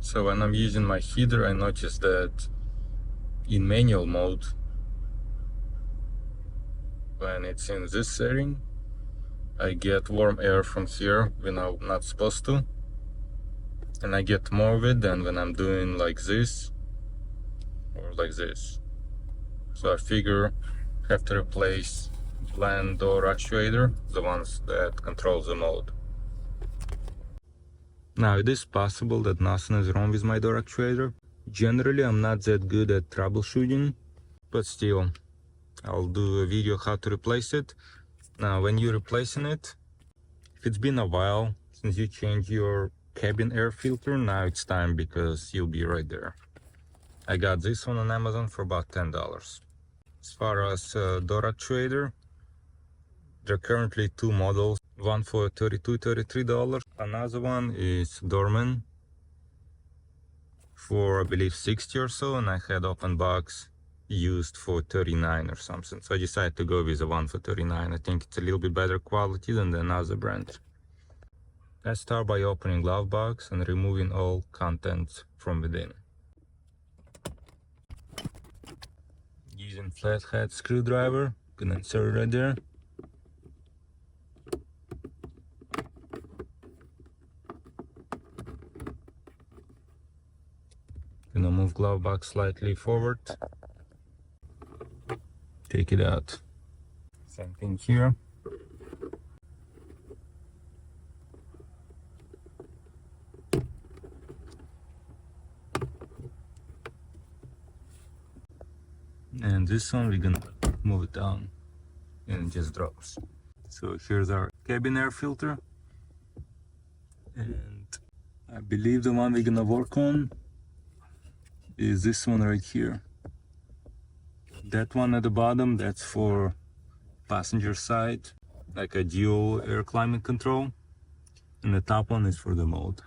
So when I'm using my heater, I noticed that in manual mode, when it's in this setting, I get warm air from here when I'm not supposed to, and I get more of it than when I'm doing like this or like this. So I figure I have to replace blend door actuator, the ones that control the mode. Now it is possible that nothing is wrong with my door actuator. Generally I'm not that good at troubleshooting, but still I'll do a video how to replace it. Now when you're replacing it, if it's been a while since you changed your cabin air filter, now it's time because you'll be right there. I got this one on Amazon for about $10. As far as door actuator, there are currently two models, one for $32, $33. Another one is Dorman for I believe 60 or so, and I had open box used for 39 or something. So I decided to go with the one for 39. I think it's a little bit better quality than the other brand. Let's start by opening glove box and removing all contents from within. Using flathead screwdriver, gonna insert it right there. Gonna move glove box slightly forward. Take it out. Same thing here. And this one we're gonna move it down and it just drops. So here's our cabin air filter, and I believe the one we're gonna work on is this one right here. That one at the bottom, that's for passenger side, like a dual air climate control, and the top one is for the mode.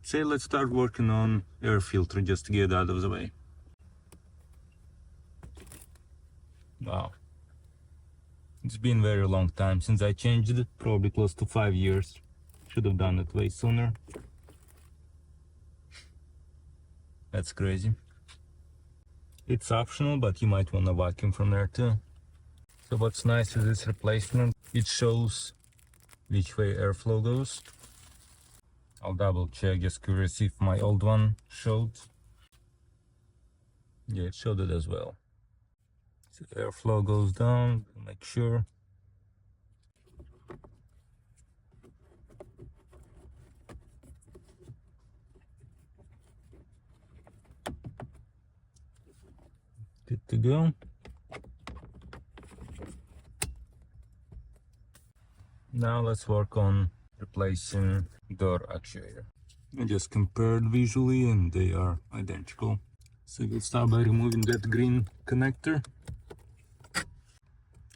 Say let's start working on air filter just to get it out of the way. Wow, it's been a very long time since I changed it, probably close to 5 years. Should have done it way sooner. That's crazy. It's optional, but you might want to vacuum from there too. So what's nice with this replacement, it shows which way airflow goes. I'll double check, just curious if my old one showed. Yeah, it showed it as well. So airflow goes down, make sure. Good to go. Now let's work on replacing door actuator. I just compared visually and they are identical. So we'll start by removing that green connector.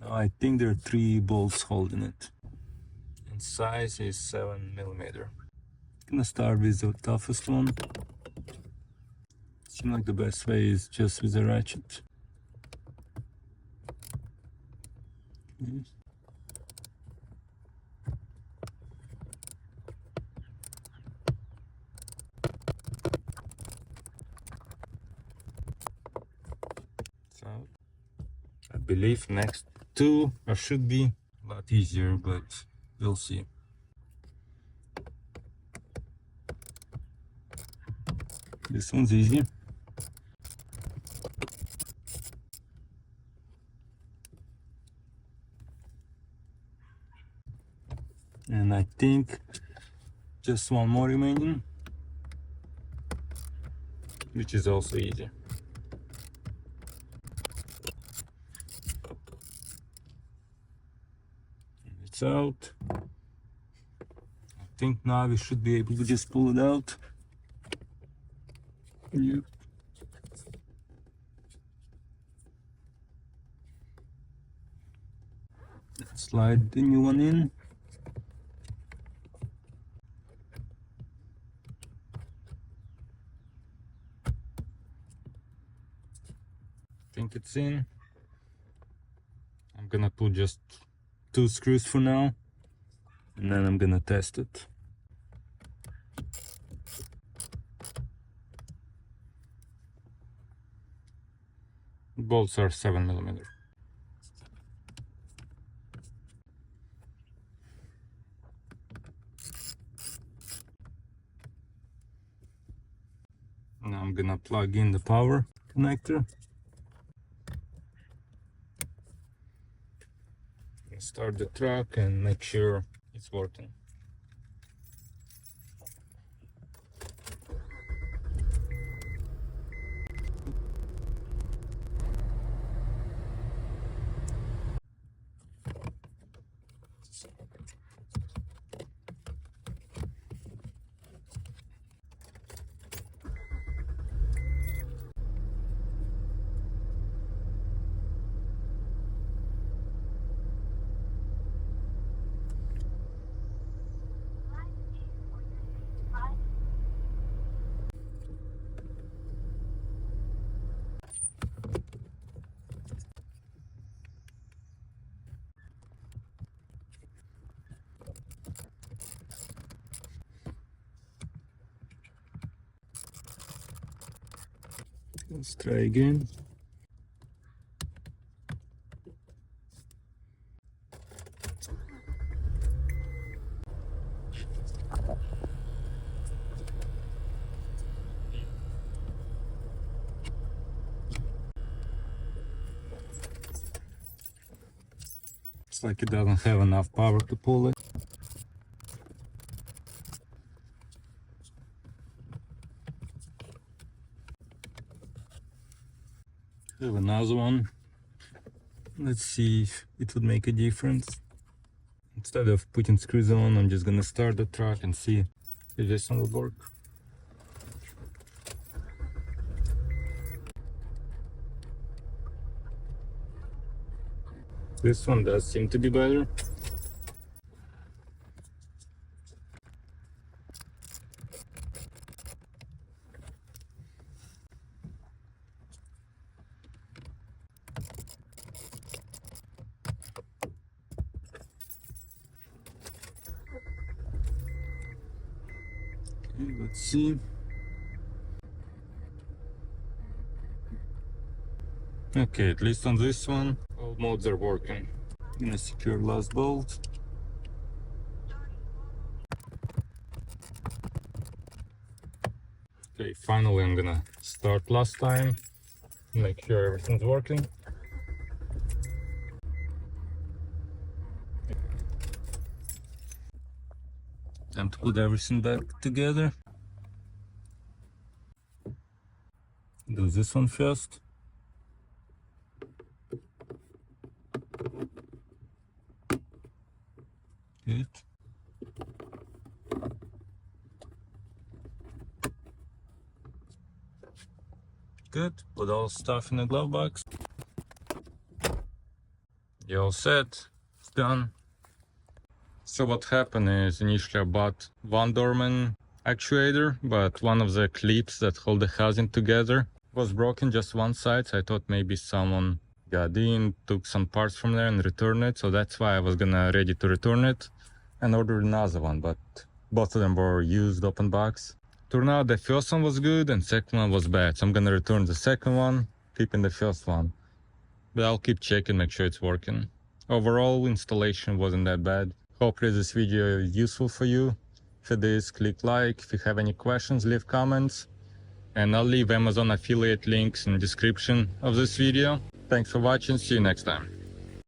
I think there are 3 bolts holding it. And size is 7mm. Gonna start with the toughest one. Seems like the best way is just with a ratchet. Okay. So I believe next 2 should be a lot easier, but we'll see. This one's easy. And I think just one more remaining, which is also easy. It's out. I think now we should be able to just pull it out. Yep. Slide the new one in. Think it's in. I'm gonna put just 2 screws for now, and then I'm gonna test it. Bolts are 7mm. Now I'm gonna plug in the power connector. Start the truck and make sure it's working. Let's try again. It's like it doesn't have enough power to pull it. Have another one. Let's see if it would make a difference. Instead of putting screws on, I'm just gonna start the truck and see if this one will work. This one does seem to be better. Okay, let's see. Okay, at least on this one, all modes are working. I'm gonna secure last bolt. Okay, finally I'm gonna start last time, make sure everything's working. Time to put everything back together. Do this one first. Good. Good. Put all stuff in the glove box. You're all set. It's done. So what happened is initially I bought one Dorman actuator, but one of the clips that hold the housing together was broken, just one side. So I thought maybe someone got in, took some parts from there and returned it. So that's why I was gonna ready to return it and order another one, but both of them were used open box. Turned out the first one was good and second one was bad. So I'm gonna return the second one, keeping the first one. But I'll keep checking, make sure it's working. Overall, installation wasn't that bad. Hopefully this video is useful for you. If it is, click like. If you have any questions, leave comments. And I'll leave Amazon affiliate links in the description of this video. Thanks for watching, see you next time.